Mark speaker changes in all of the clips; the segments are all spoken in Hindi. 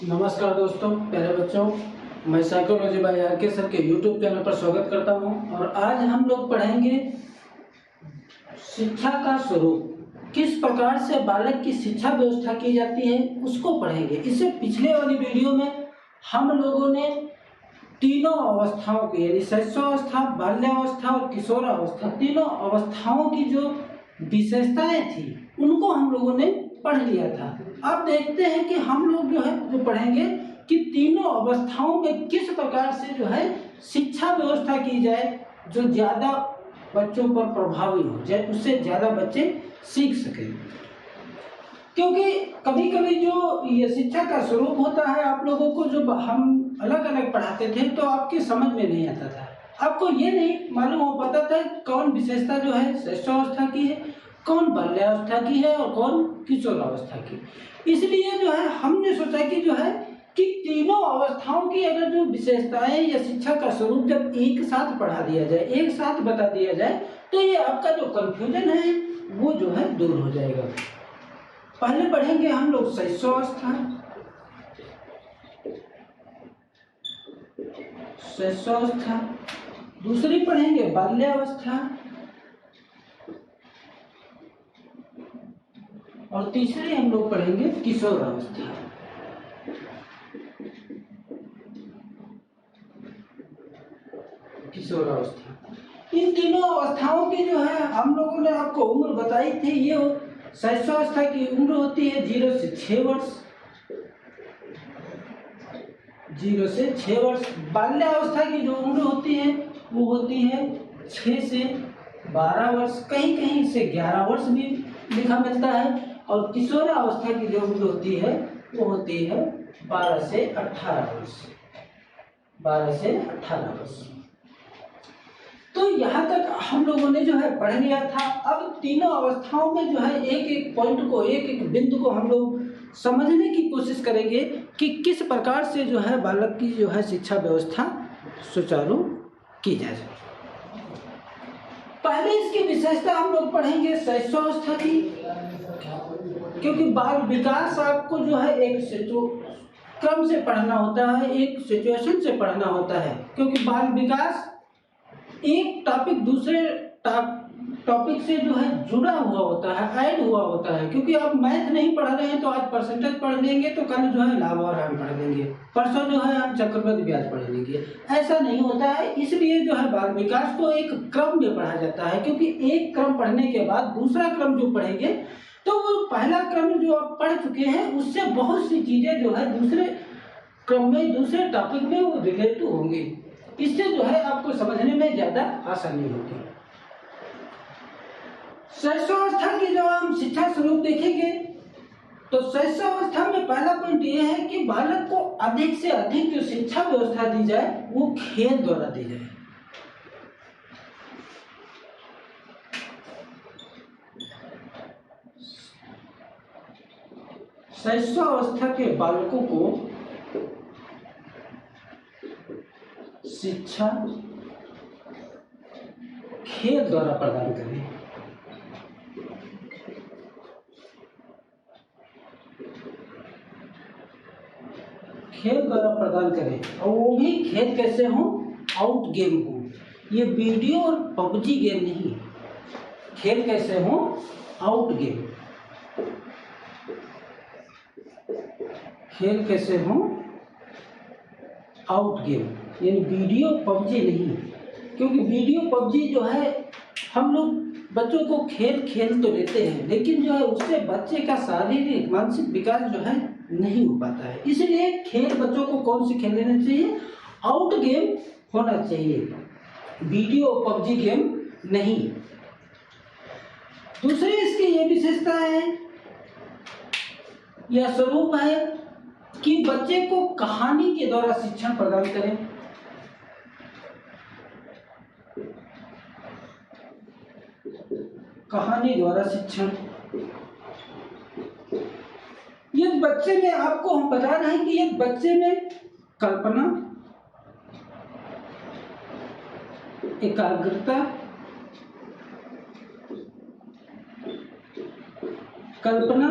Speaker 1: नमस्कार दोस्तों, प्यारे बच्चों। मैं साइकोलॉजी बाय आर.के. सर के यूट्यूब चैनल पर स्वागत करता हूं और आज हम लोग पढ़ेंगे शिक्षा का स्वरूप। किस प्रकार से बालक की शिक्षा व्यवस्था की जाती है उसको पढ़ेंगे। इससे पिछले वाली वीडियो में हम लोगों ने तीनों अवस्थाओं की यानी शैशवावस्था, बाल्यावस्था और किशोरावस्था, तीनों अवस्थाओं की जो विशेषताएं थी उनको हम लोगों ने पढ़ लिया था। अब देखते हैं कि हम लोग जो पढ़ेंगे कि तीनों अवस्थाओं में किस प्रकार से शिक्षा व्यवस्था की जाए जो ज़्यादा बच्चों पर प्रभावी हो जाए, उससे ज़्यादा बच्चे सीख सकें। क्योंकि कभी कभी जो ये शिक्षा का स्वरूप होता है, आप लोगों को जो हम अलग अलग पढ़ाते थे तो आपके समझ में नहीं आता था। आपको ये नहीं मालूम हो पाता था कौन विशेषता शैशवावस्था की है, कौन बाल्यावस्था की है और कौन किशोरावस्था की। इसलिए हमने सोचा कि तीनों अवस्थाओं की अगर जो विशेषताएं या शिक्षा का स्वरूप जब एक साथ पढ़ा दिया जाए, एक साथ बता दिया जाए, तो ये आपका जो कंफ्यूजन है वो दूर हो जाएगा। पहले पढ़ेंगे हम लोग शैशवावस्था। दूसरी पढ़ेंगे बाल्यावस्था और तीसरी हम लोग पढ़ेंगे किशोरावस्था। इन तीनों अवस्थाओं की हम लोगों ने आपको उम्र बताई थी। ये शैशवावस्था की उम्र होती है 0 से 6 वर्ष। 0 से 6 वर्ष। बाल्यावस्था की जो उम्र होती है वो होती है 6 से 12 वर्ष। कहीं कहीं से 11 वर्ष भी लिखा मिलता है। और किशोरावस्था की जो उम्र होती है वो होती है 12 से 18 वर्ष। 12 से 18 वर्ष। तो यहाँ तक हम लोगों ने पढ़ लिया था। अब तीनों अवस्थाओं में एक एक पॉइंट को, एक एक बिंदु को हम लोग समझने की कोशिश करेंगे कि किस प्रकार से बालक की शिक्षा व्यवस्था सुचारू की जाए। पहले इसकी विशेषता हम लोग पढ़ेंगे शैशवावस्था की, क्योंकि बाल विकास आपको एक क्रम से पढ़ना होता है, एक सिचुएशन से पढ़ना होता है। क्योंकि बाल विकास एक टॉपिक दूसरे टॉपिक से जुड़ा हुआ होता है, ऐड हुआ होता है। क्योंकि आप मैथ नहीं पढ़ रहे हैं तो आज परसेंटेज पढ़ लेंगे, तो कल लाभ और हानि पढ़ लेंगे, परसों हम चक्रवृद्धि ब्याज पढ़ लेंगे। ऐसा नहीं होता है। इसलिए बाल विकास को एक क्रम में पढ़ा जाता है। क्योंकि एक क्रम पढ़ने के बाद दूसरा क्रम जो पढ़ेंगे तो वो पहला क्रम जो आप पढ़ चुके हैं उससे बहुत सी चीजें दूसरे क्रम में, दूसरे टॉपिक में वो रिलेटिव होंगी। इससे आपको समझने में ज्यादा आसानी होगी। शैशवावस्था की जब हम शिक्षा स्वरूप देखेंगे तो शैशवावस्था में पहला पॉइंट ये है कि बालक को अधिक से अधिक जो शिक्षा व्यवस्था दी जाए वो खेल द्वारा दी जाए। शैशवावस्था के बालकों को शिक्षा खेल द्वारा प्रदान करें। खेल द्वारा प्रदान करें और वो भी खेल कैसे हो? आउट गेम हो। ये वीडियो और पबजी गेम नहीं। खेल कैसे हो? Out game. खेल कैसे हो? आउट गेम, यानी वीडियो पबजी नहीं। क्योंकि वीडियो पबजी हम लोग बच्चों को खेल तो लेते हैं, लेकिन उससे बच्चे का शारीरिक मानसिक विकास नहीं हो पाता है। इसलिए खेल बच्चों को कौन सी खेल लेना चाहिए? आउट गेम होना चाहिए, वीडियो पबजी गेम नहीं। दूसरी इसकी ये विशेषता है या स्वरूप है कि बच्चे को कहानी के द्वारा शिक्षण प्रदान करें। कहानी द्वारा शिक्षण। ये बच्चे में, आपको हम बता रहे हैं कि ये बच्चे में कल्पना, एकाग्रता, कल्पना,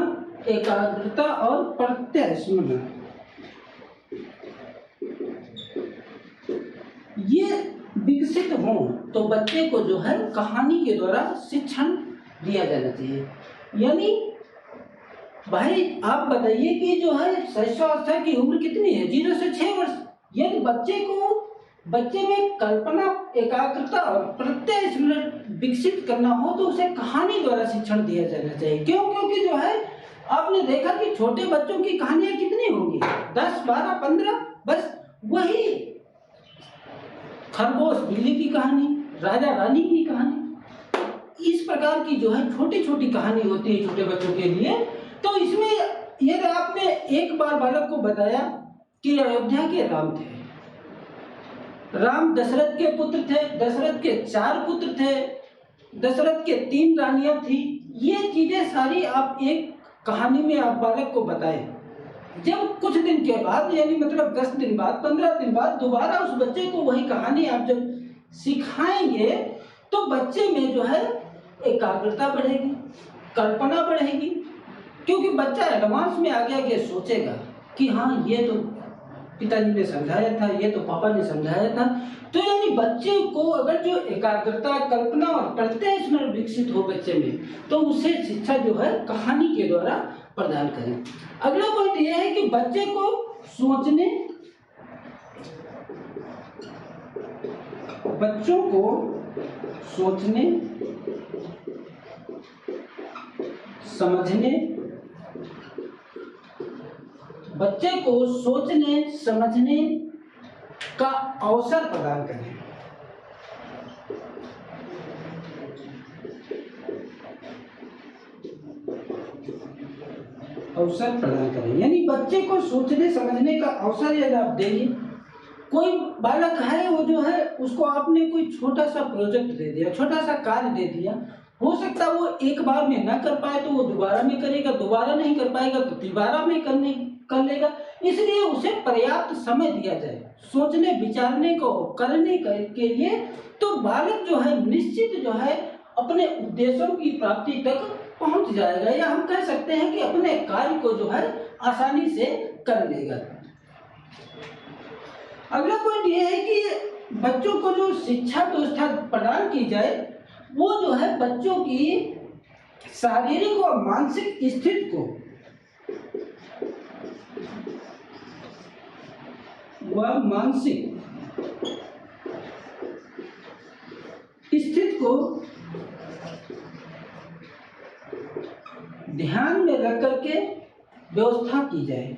Speaker 1: एकाग्रता और प्रत्यय स्मरण, हों तो बच्चे को जो है कहानी के द्वारा शिक्षण दिया जाना चाहिए। यानी भाई आप बताइए कि जो है शैशवावस्था की उम्र कितनी है? 0 से 6 वर्ष। यदि बच्चे में कल्पना, एकाग्रता और प्रत्यय स्मरण विकसित करना हो तो उसे कहानी द्वारा शिक्षण दिया जाना चाहिए। क्यों? क्योंकि जो है आपने देखा कि छोटे बच्चों की कहानियां कितनी होंगी? 10, 12, 15, बस वही खरगोश बिल्ली की कहानी, राजा रानी की कहानी, इस प्रकार की जो है छोटी छोटी कहानी होती है छोटे बच्चों के लिए। तो इसमें यदि आपने एक बार बालक को बताया कि अयोध्या के राम थे, राम दशरथ के पुत्र थे, दशरथ के 4 पुत्र थे, दशरथ के 3 रानियां थी, ये चीजें सारी आप एक कहानी में आप बालक को बताएं। जब कुछ दिन के बाद, यानी मतलब 10 दिन बाद, 15 दिन बाद दोबारा उस बच्चे को वही कहानी आप जब सिखाएंगे तो बच्चे में जो है एकाग्रता बढ़ेगी, कल्पना बढ़ेगी, क्योंकि बच्चा एडवांस में आगे आगे सोचेगा कि हाँ ये तो पिताजी ने समझाया था, ये तो पापा ने समझाया था। तो यानी बच्चे को अगर जो एकाग्रता, कल्पना और प्रत्यय स्मरण विकसित हो बच्चे में, तो उसे शिक्षा जो है कहानी के द्वारा प्रदान करें। अगला पॉइंट यह है कि बच्चे को सोचने, बच्चों को सोचने, समझने, बच्चे को सोचने समझने का अवसर प्रदान करें। अवसर प्रदान करें यानी बच्चे को सोचने समझने का अवसर यदि आप देंगे। कोई बालक है, वो जो है उसको आपने कोई छोटा सा प्रोजेक्ट दे दिया, छोटा सा कार्य दे दिया, हो सकता है वो एक बार में ना कर पाए तो वो दोबारा में करेगा, दोबारा नहीं कर पाएगा तो दोबारा में कर लेगा। इसलिए उसे पर्याप्त समय दिया जाए सोचने विचारने को करने के लिए, तो बालक जो है निश्चित जो है अपने उद्देश्यों की प्राप्ति तक पहुंच जाएगा, या हम कह सकते हैं कि अपने कार्य को जो है आसानी से कर लेगा। अगला पॉइंट यह है कि बच्चों को जो शिक्षा व्यवस्था प्रदान की जाए वो जो है बच्चों की शारीरिक और मानसिक स्थिति को, वह मानसिक स्थिति को ध्यान में रख करके व्यवस्था की जाए।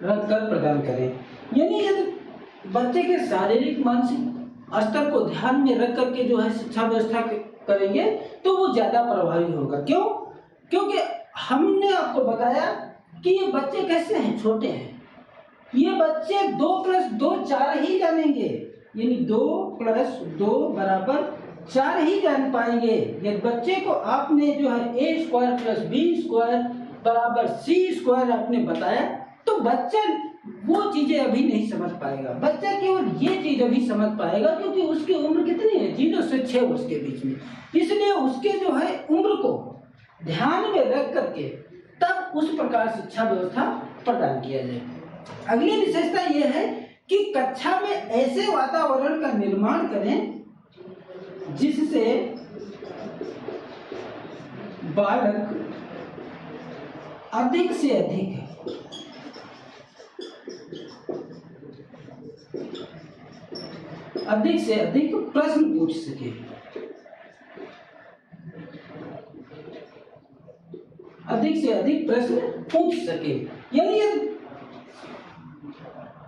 Speaker 1: रखकर प्रदान करें यानी यदि बच्चे के शारीरिक मानसिक स्तर को ध्यान में रख करके जो है शिक्षा व्यवस्था करेंगे तो वो ज्यादा प्रभावी होगा। क्यों? क्योंकि हमने आपको बताया कि ये बच्चे कैसे हैं, छोटे हैं, ये बच्चे 2 + 2 4 ही जानेंगे, यानी 2 + 2 = 4 ही जान पाएंगे। यदि बच्चे को आपने जो है a² + b² = c² आपने बताया तो बच्चा वो चीजें अभी नहीं समझ पाएगा। बच्चा केवल ये चीज अभी समझ पाएगा क्योंकि उसकी उम्र कितनी है? 0 से 6 वर्ष के बीच में। इसलिए उसके जो है उम्र को ध्यान में रख करके तब उस प्रकार शिक्षा व्यवस्था प्रदान किया जाए। अगली विशेषता यह है कि कक्षा में ऐसे वातावरण का निर्माण करें जिससे बालक अधिक से अधिक प्रश्न पूछ सके। अधिक से अधिक प्रश्न पूछ सके यानी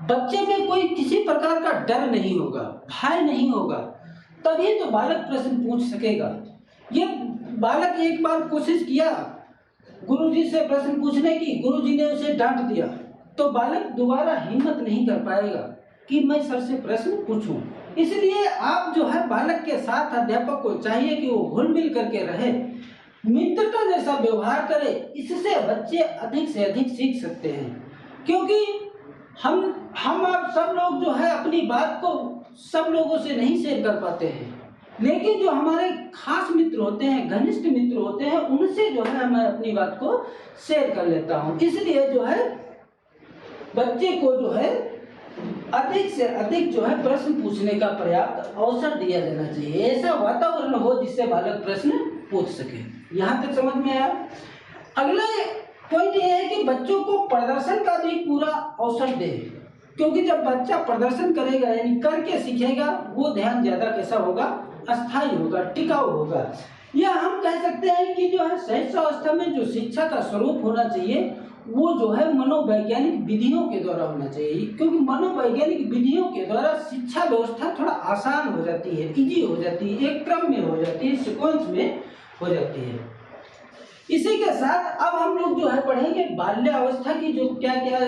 Speaker 1: बच्चे में कोई किसी प्रकार का डर नहीं होगा, भय नहीं होगा, तभी तो बालक प्रश्न पूछ सकेगा। ये बालक एक बार कोशिश किया गुरुजी से प्रश्न पूछने की, गुरुजी ने उसे डांट दिया, तो बालक दोबारा हिम्मत नहीं कर पाएगा कि मैं सर से प्रश्न पूछूं। इसलिए आप जो है बालक के साथ अध्यापक को चाहिए कि वो घुल मिल करके रहे, मित्रता जैसा व्यवहार करे। इससे बच्चे अधिक से अधिक सीख सकते हैं, क्योंकि हम आप सब लोग जो है अपनी बात को सब लोगों से नहीं शेयर कर पाते हैं। लेकिन जो हमारे खास मित्र होते हैं, घनिष्ठ मित्र होते हैं, उनसे जो है मैं अपनी बात को शेयर कर लेता हूँ। इसलिए जो है बच्चे को जो है अधिक से अधिक जो है प्रश्न पूछने का पर्याप्त अवसर दिया जाना चाहिए। ऐसा वातावरण हो जिससे बालक प्रश्न पूछ सके। यहाँ तक समझ में आया। अगला पॉइंट यह है कि बच्चों को प्रदर्शन का भी पूरा अवसर दे, क्योंकि जब बच्चा प्रदर्शन करेगा यानी करके सीखेगा, वो ध्यान ज्यादा कैसा होगा, अस्थायी होगा, टिकाऊ होगा। या हम कह सकते हैं कि जो है शैशवावस्था में जो शिक्षा का स्वरूप होना चाहिए वो जो है मनोवैज्ञानिक विधियों के द्वारा होना चाहिए, क्योंकि मनोवैज्ञानिक विधियों के द्वारा शिक्षा व्यवस्था थोड़ा आसान हो जाती है, इजी हो जाती है, एक क्रम में हो जाती है, सीक्वेंस में हो जाती है। इसी के साथ अब हम लोग जो है पढ़ेंगे बाल्यावस्था की जो क्या क्या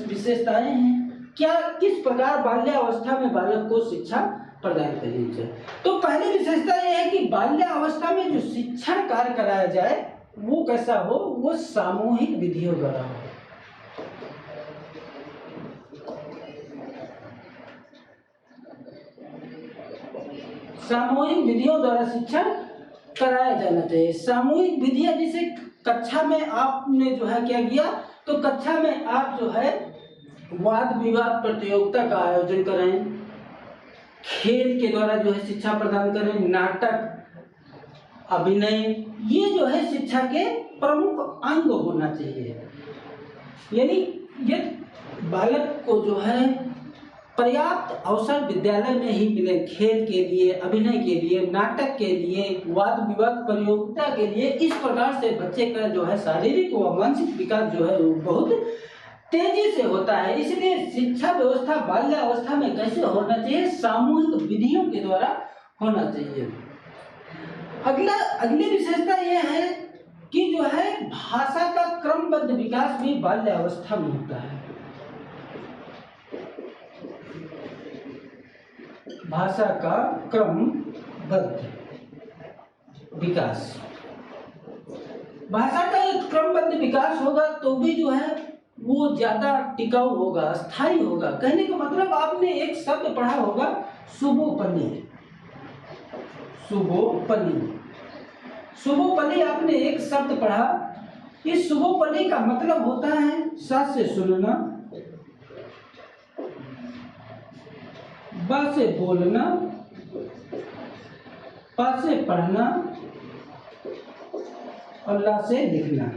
Speaker 1: विशेषताएं हैं, क्या किस प्रकार बाल्यावस्था में बालक को शिक्षा प्रदान करनी चाहिए। तो पहली विशेषता यह है कि बाल्यावस्था में जो शिक्षण कार्य कराया जाए वो कैसा हो, वो सामूहिक विधियों द्वारा हो। सामूहिक विधियों द्वारा शिक्षण कराया जाना चाहिए। सामूहिक विधियां जैसे कक्षा में आपने जो है क्या किया, तो कक्षा में आप जो है वाद विवाद प्रतियोगिता का आयोजन करें, खेल के द्वारा जो है शिक्षा प्रदान करें, नाटक, अभिनय, ये जो है शिक्षा के प्रमुख अंग होना चाहिए। यानी ये बालक को जो है पर्याप्त अवसर विद्यालय में ही मिले, खेल के लिए, अभिनय के लिए, नाटक के लिए, वाद विवाद प्रतियोगिता के लिए। इस प्रकार से बच्चे का जो है शारीरिक व मानसिक विकास जो है वो बहुत तेजी से होता है। इसलिए शिक्षा व्यवस्था बाल्यावस्था में कैसे होना चाहिए, सामूहिक विधियों के द्वारा होना चाहिए। अगली विशेषता यह है कि जो है भाषा का क्रमबद्ध विकास भी बाल्यावस्था में होता है। भाषा का क्रमबद्ध विकास, भाषा का एक क्रमबद्ध विकास होगा तो भी जो है वो ज्यादा टिकाऊ होगा, स्थायी होगा। कहने का मतलब आपने एक शब्द पढ़ा होगा शुभोपनी, शुभोपनी, शुभोपनी आपने एक शब्द पढ़ा। इस शुभोपनी का मतलब होता है स से सुनना, ब से बोलना, प से पढ़ना और ला से लिखना।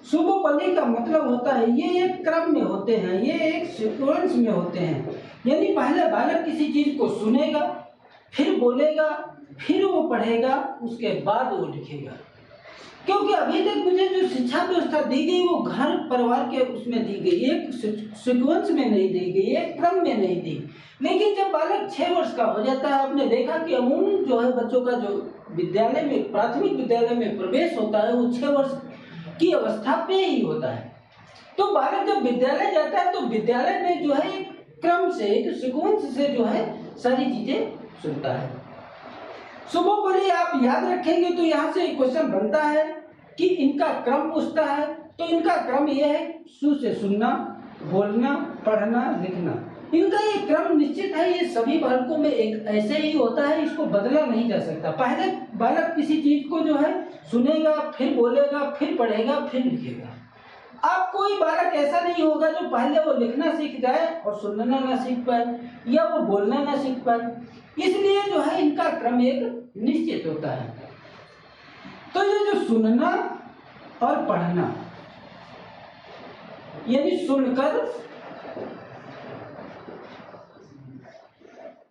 Speaker 1: शुभोपनी का मतलब होता है ये एक क्रम में होते हैं, ये एक सीक्वेंस में होते हैं। यानी पहले बालक किसी चीज को सुनेगा, फिर बोलेगा, फिर वो पढ़ेगा, उसके बाद वो लिखेगा। क्योंकि अभी तक मुझे जो शिक्षा व्यवस्था दी गई वो घर परिवार के उसमें दी गई, एक सीक्वेंस में नहीं दी गई, एक क्रम में नहीं दी। लेकिन जब बालक 6 वर्ष का हो जाता है, आपने देखा कि अमूमन जो है बच्चों का जो विद्यालय में, प्राथमिक विद्यालय में प्रवेश होता है वो 6 वर्ष की अवस्था पे ही होता है। तो बालक जब विद्यालय जाता है तो विद्यालय में जो है एक क्रम से, एक सीक्वेंस से जो है सारी चीजें सुनता है। शुभोपनी आप याद रखेंगे तो यहाँ से एक क्वेश्चन बनता है कि इनका क्रम पूछता है। तो इनका क्रम यह है सु से सुनना, बोलना, पढ़ना, लिखना। इनका ये क्रम निश्चित है, ये सभी बालकों में एक ऐसे ही होता है, इसको बदला नहीं जा सकता। पहले बालक किसी चीज को जो है सुनेगा, फिर बोलेगा, फिर पढ़ेगा, फिर लिखेगा। अब कोई बालक ऐसा नहीं होगा जो पहले वो लिखना सीख जाए और सुनना ना सीख पाए या वो बोलना ना सीख पाए। इसलिए जो है इनका क्रम एक निश्चित होता है। तो ये जो सुनना और पढ़ना, यानी सुनकर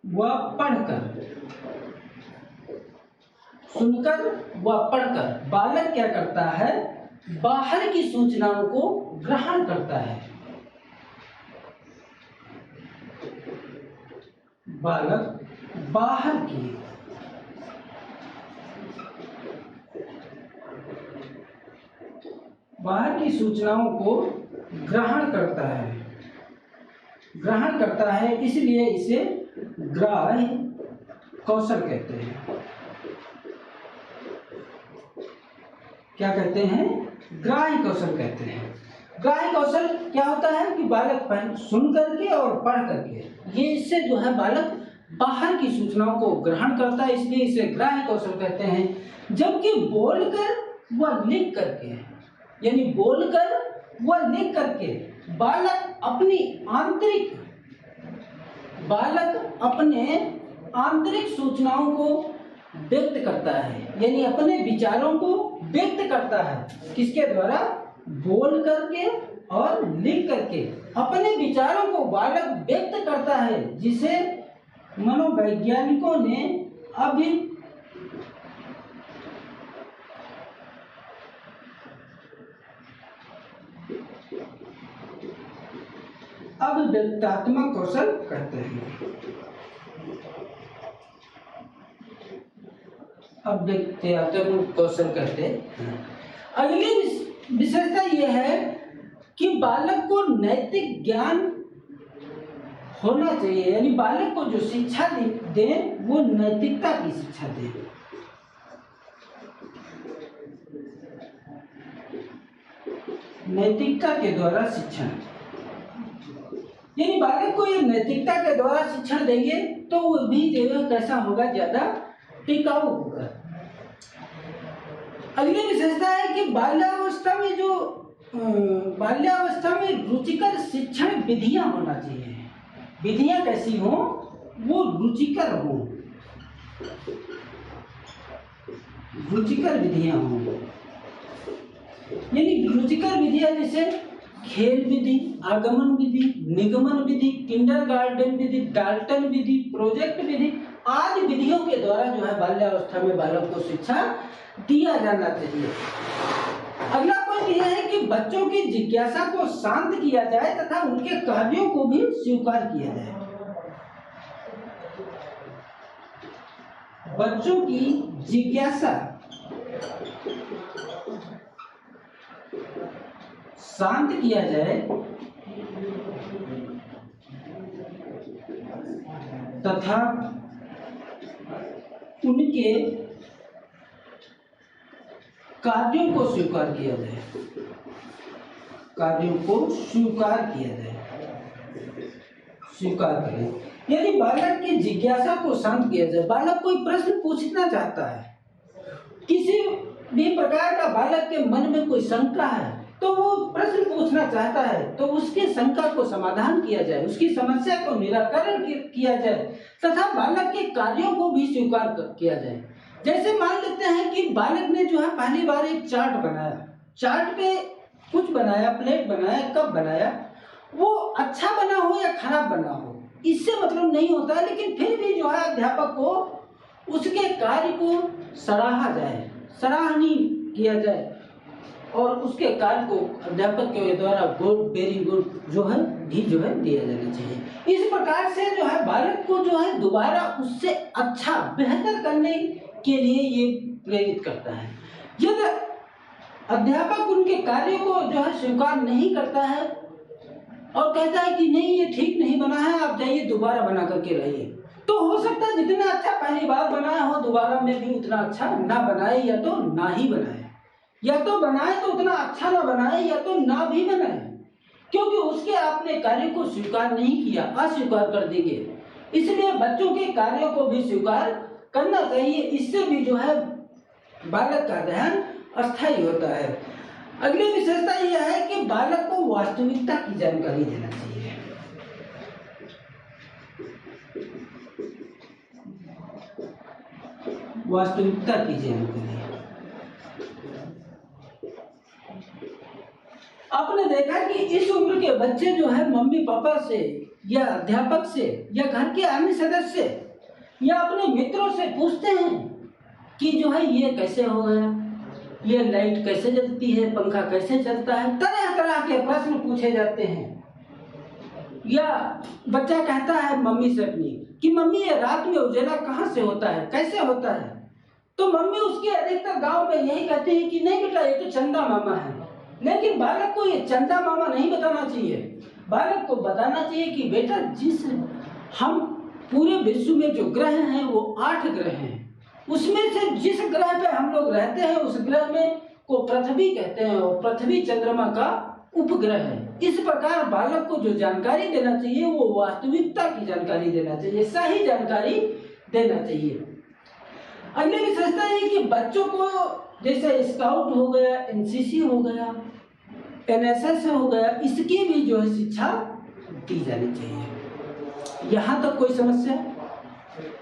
Speaker 1: व पढ़कर, सुनकर व पढ़कर बालक क्या करता है, बाहर की सूचनाओं को ग्रहण करता है। बालक बाहर की सूचनाओं को ग्रहण करता है, इसलिए इसे ग्राह्य कौशल कहते हैं। क्या कहते हैं? ग्राह्य कौशल कहते हैं। ग्राह्य कौशल क्या होता है कि बालक सुन करके और पढ़ करके, ये इससे जो है बालक बाहर की सूचनाओं को ग्रहण करता है, इसलिए इसे ग्राह्य कौशल कहते हैं। जबकि बोलकर व लिख करके, यानी बोलकर व लिख करके बालक अपने आंतरिक सूचनाओं को व्यक्त करता है, यानी अपने विचारों को व्यक्त करता है। किसके द्वारा? बोल करके और लिख करके अपने विचारों को बालक व्यक्त करता है, जिसे मनोवैज्ञानिकों ने अभिव्यक्तात्मक कौशल कहते हैं। अभिव्यक्तात्मक कौशल कहते हैं। अगली विशेषता यह है कि बालक को नैतिक ज्ञान होना चाहिए, यानी बालक को जो शिक्षा दे वो नैतिकता की शिक्षा दे। नैतिकता के द्वारा शिक्षण, यानी बालक को ये नैतिकता के द्वारा शिक्षण देंगे तो वो भी जो है कैसा होगा? ज्यादा टिकाऊ होगा। अगली विशेषता है कि बाल्यावस्था में रुचिकर शिक्षण विधियां होना चाहिए। विधियां कैसी हो? वो रुचिकर हो, रुचिकर विधियां हो, यानी रुचिकर विधियां जैसे खेल विधि, आगमन विधि, निगमन विधि, किंडरगार्टन विधि, डाल्टन विधि, प्रोजेक्ट विधि आदि विधियों के द्वारा जो है बाल्यावस्था में बालक को शिक्षा दिया जाना चाहिए। अगला पॉइंट यह है कि बच्चों की जिज्ञासा को शांत किया जाए तथा उनके कार्यों को भी स्वीकार किया जाए। बच्चों की जिज्ञासा शांत किया जाए तथा उनके कार्यों को स्वीकार किया जाए। कार्यों को स्वीकार किया जाए, स्वीकार करें, यानी बालक की जिज्ञासा को शांत किया जाए। बालक कोई प्रश्न पूछना चाहता है, किसी भी प्रकार का बालक के मन में कोई शंका है तो वो प्रश्न पूछना चाहता है तो उसके शंका को समाधान किया जाए, उसकी समस्या को निराकरण किया जाए तथा बालक के कार्यों को भी स्वीकार किया जाए। जैसे मान लेते हैं कि बालक ने जो है पहली बार एक चार्ट बनाया, चार्ट पे कुछ बनाया, प्लेट बनाया, कप बनाया, वो अच्छा बना हो या खराब बना हो इससे मतलब नहीं होता है, लेकिन फिर भी जो है अध्यापक को उसके कार्य को सराहा जाए, सराहनीय किया जाए और उसके कार्य को अध्यापक के द्वारा गुड, वेरी गुड जो है भी जो है दिया जाना चाहिए। इस प्रकार से जो है बालक को जो है दोबारा उससे अच्छा, बेहतर करने के लिए ये प्रेरित करता है। यदि अध्यापक उनके कार्य को जो है स्वीकार नहीं करता है और कहता है कि नहीं ये ठीक नहीं बना है, आप जाइए दोबारा बना करके लाइए, तो हो सकता है जितना अच्छा पहली बार बनाया हो दोबारा में भी उतना अच्छा ना बनाए या तो ना ही बनाए, या तो बनाए तो उतना अच्छा ना बनाए या तो ना भी बनाए, क्योंकि उसके आपने कार्य को स्वीकार नहीं किया, अस्वीकार कर देंगे। इसलिए बच्चों के कार्यों को भी स्वीकार करना चाहिए, इससे भी जो है बालक का ध्यान अस्थायी होता है। अगली विशेषता यह है कि बालक को वास्तविकता की जानकारी देना चाहिए। वास्तविकता की जानकारी आपने देखा कि इस उम्र के बच्चे जो है मम्मी पापा से या अध्यापक से या घर के अन्य सदस्य या अपने मित्रों से पूछते हैं कि जो है ये कैसे हो गया, ये लाइट कैसे जलती है, पंखा कैसे चलता है, तरह तरह के प्रश्न पूछे जाते हैं। या बच्चा कहता है मम्मी से अपनी कि मम्मी ये रात में उजाला कहाँ से होता है, कैसे होता है, तो मम्मी उसकी अधिकतर गांव में यही कहती है कि नहीं बेटा ये तो चंदा मामा है। लेकिन बालक को ये चंदा मामा नहीं बताना चाहिए, बालक को बताना चाहिए कि बेटा जिस हम पूरे विश्व में जो ग्रह हैं वो 8 ग्रह हैं, उसमें से जिस ग्रह पे हम लोग रहते हैं उस ग्रह में को पृथ्वी कहते हैं और पृथ्वी चंद्रमा का उपग्रह है। इस प्रकार बालक को जो जानकारी देना चाहिए वो वास्तविकता की जानकारी देना चाहिए, सही जानकारी देना चाहिए। अगली विशेषता है कि बच्चों को जैसे स्काउट हो गया, एनसीसी हो गया, एनएसएस हो गया, इसकी भी जो है शिक्षा दी जानी चाहिए। यहाँ तक कोई समस्या?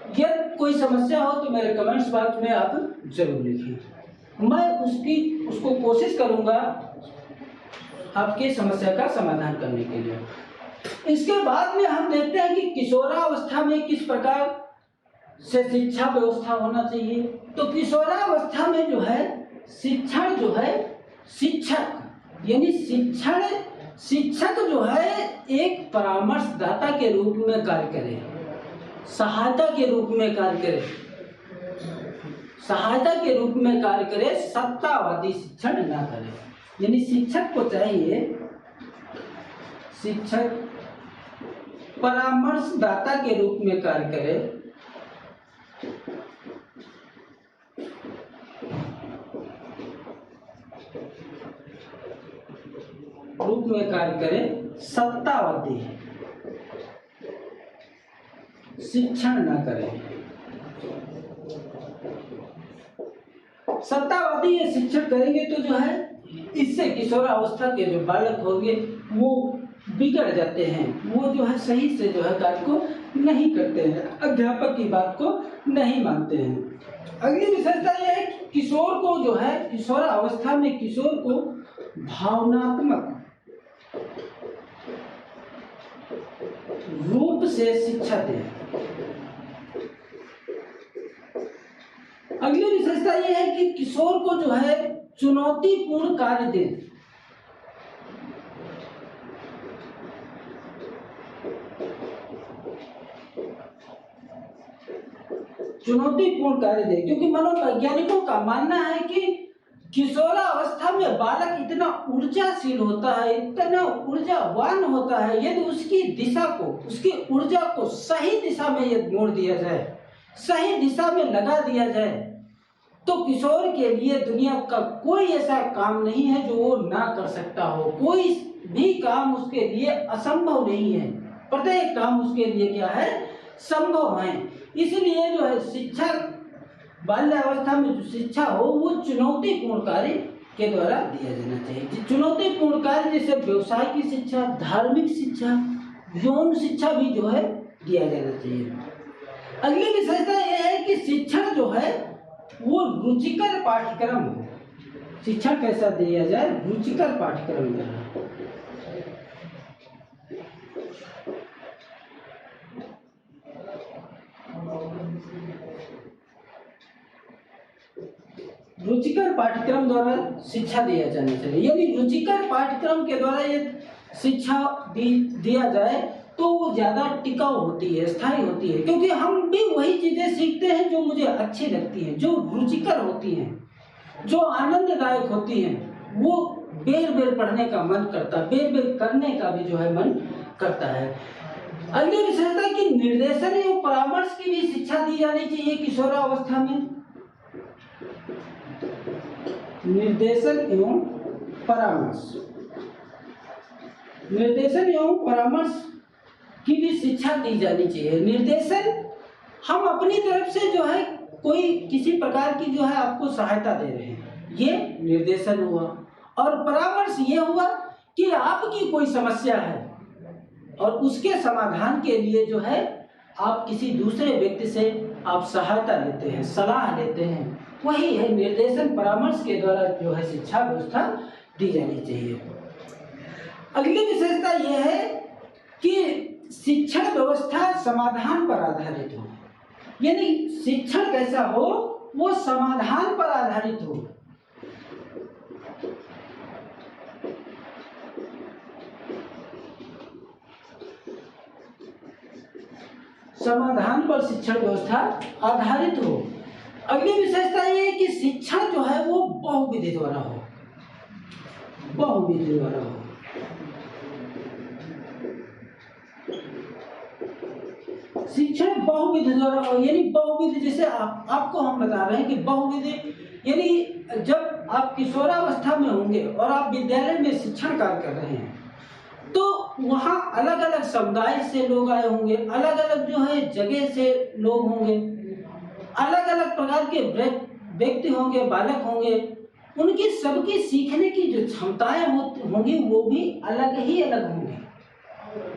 Speaker 1: यदि कोई समस्या हो तो मेरे कमेंट्स बॉक्स में आप जरूर लिखिए, मैं उसको कोशिश करूंगा आपके समस्या का समाधान करने के लिए। इसके बाद में हम देखते हैं कि किशोरावस्था में किस प्रकार से शिक्षा व्यवस्था होना चाहिए। तो किशोरावस्था में जो है शिक्षण जो है, शिक्षक यानी शिक्षक जो है एक परामर्शदाता के रूप में कार्य करे, सहायता के रूप में कार्य करे, सहायता के रूप में कार्य करे, सत्तावादी शिक्षण ना करे। यानी शिक्षक को चाहिए, शिक्षक परामर्शदाता के रूप में कार्य करे, सत्तावादी शिक्षण ना करे। सत्तावादी ये शिक्षण करेंगे तो जो है इससे किशोरावस्था के जो बालक होंगे वो बिगड़ जाते हैं, वो जो है सही से जो है कार्य को नहीं करते हैं, अध्यापक की बात को नहीं मानते हैं। अगली विशेषता यह है कि किशोर को जो है किशोरावस्था में किशोर को भावनात्मक रूप से शिक्षा दें। अगली विशेषता यह है कि किशोर को जो है चुनौतीपूर्ण कार्य दें। चुनौतीपूर्ण कार्य दें, क्योंकि मनोवैज्ञानिकों का मानना है कि किशोरावस्था में बालक इतना ऊर्जाशील होता है, इतना ऊर्जावान होता है, यदि उसकी दिशा को, उसकी ऊर्जा को सही दिशा में यदि मोड़ दिया जाए, सही दिशा में लगा दिया जाए, तो किशोर के लिए दुनिया का कोई ऐसा काम नहीं है जो वो ना कर सकता हो। कोई भी काम उसके लिए असंभव नहीं है, प्रत्येक काम उसके लिए क्या है, संभव है। इसलिए जो है शिक्षा, बाल्यावस्था में जो शिक्षा हो वो चुनौतीपूर्ण कार्य के द्वारा दिया जाना चाहिए। चुनौतीपूर्ण कार्य जैसे व्यवसाय की शिक्षा, धार्मिक शिक्षा, यौन शिक्षा भी जो है दिया जाना चाहिए। अगली विशेषता यह है कि शिक्षण जो है वो रुचिकर पाठ्यक्रम हो। शिक्षण कैसा दिया जाए, रुचिकर पाठ्यक्रम द्वारा। रुचिकर पाठ्यक्रम द्वारा शिक्षा दिया जाना चाहिए। यदि रुचिकर पाठ्यक्रम के द्वारा ये शिक्षा दिया जाए तो वो ज्यादा टिकाऊ होती है, स्थायी होती है, क्योंकि हम भी वही चीजें सीखते हैं जो मुझे अच्छी लगती हैं, जो रुचिकर होती हैं, जो आनंददायक होती हैं, वो बेर बेर पढ़ने का मन करता है, बेर बेर करने का भी जो है मन करता है। अगली विशेषता है कि निर्देशन एवं परामर्श की भी शिक्षा दी जानी चाहिए किशोरावस्था में। निर्देशन एवं परामर्श, निर्देशन एवं परामर्श की भी शिक्षा दी जानी चाहिए। निर्देशन, हम अपनी तरफ से जो है कोई किसी प्रकार की जो है आपको सहायता दे रहे हैं, ये निर्देशन हुआ। और परामर्श ये हुआ कि आपकी कोई समस्या है और उसके समाधान के लिए जो है आप किसी दूसरे व्यक्ति से आप सहायता लेते हैं, सलाह लेते हैं, वही है निर्देशन। परामर्श के द्वारा जो है शिक्षा व्यवस्था दी जानी चाहिए। अगली विशेषता यह है कि शिक्षण व्यवस्था समाधान पर आधारित हो। यानी शिक्षण कैसा हो, वो समाधान पर आधारित हो। समाधान पर शिक्षण व्यवस्था आधारित हो। अगली विशेषता ये है कि शिक्षण जो है वो बहुविधि द्वारा हो, बहुविधि द्वारा हो। शिक्षण बहुविधि द्वारा हो, यानी बहुविधि, जैसे आपको हम बता रहे हैं कि बहुविधि यानी जब आप किशोरावस्था में होंगे और आप विद्यालय में शिक्षण कार्य कर रहे हैं तो वहाँ अलग अलग समुदाय से लोग आए होंगे, अलग अलग जो है जगह से लोग होंगे, अलग अलग प्रकार के व्यक्ति होंगे, बालक होंगे, उनकी सबकी सीखने की जो क्षमताएं होंगी वो भी अलग ही अलग होंगी,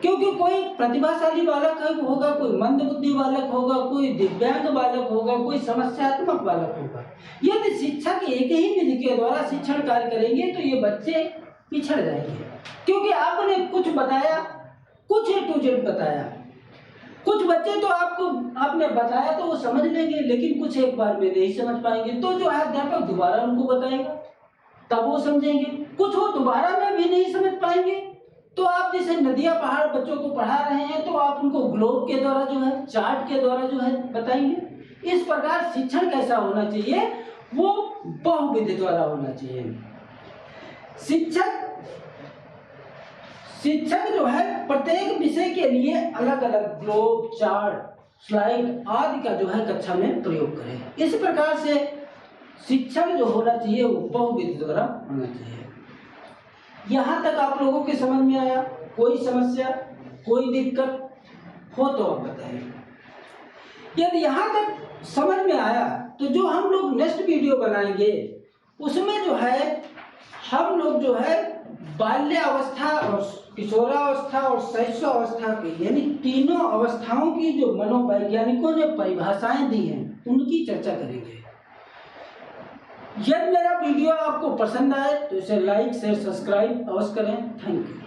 Speaker 1: क्योंकि कोई प्रतिभाशाली बालक होगा, कोई मंदबुद्धि बालक होगा, कोई दिव्यांग बालक होगा, कोई समस्यात्मक बालक होगा। यदि शिक्षक एक ही विधि के द्वारा शिक्षण कार्य करेंगे तो ये बच्चे पिछड़ जाएंगे, क्योंकि आपने कुछ बताया, कुछ A to Z बताया। कुछ बच्चे तो आपने बताया तो वो समझ लेंगे, लेकिन कुछ एक बार में नहीं समझ पाएंगे, तो जो है अध्यापक दोबारा उनको बताएगा तब वो समझेंगे। कुछ वो दोबारा में भी नहीं समझ पाएंगे, तो आप जैसे नदियां पहाड़ बच्चों को पढ़ा रहे हैं तो आप उनको ग्लोब के द्वारा जो है, चार्ट के द्वारा जो है बताएंगे। इस प्रकार शिक्षण कैसा होना चाहिए, वो बहुविधि द्वारा होना चाहिए। शिक्षक जो है प्रत्येक विषय के लिए अलग अलग ग्लोब, चार्ट, स्लाइड आदि का जो है कक्षा में प्रयोग करें। इस प्रकार से शिक्षण जो होना चाहिए वो बहुविधि द्वारा होना चाहिए। यहाँ तक आप लोगों के समझ में आया? कोई समस्या, कोई दिक्कत हो तो आप बताइए। यदि यहाँ तक समझ में आया तो जो हम लोग नेक्स्ट वीडियो बनाएंगे उसमें जो है हम लोग जो है बाल्यावस्था और किशोरावस्था और शैशवावस्था की यानी तीनों अवस्थाओं की जो मनोवैज्ञानिकों ने परिभाषाएं दी हैं उनकी चर्चा करेंगे। यदि मेरा वीडियो आपको पसंद आए तो इसे लाइक, शेयर, सब्सक्राइब अवश्य करें। Thank you.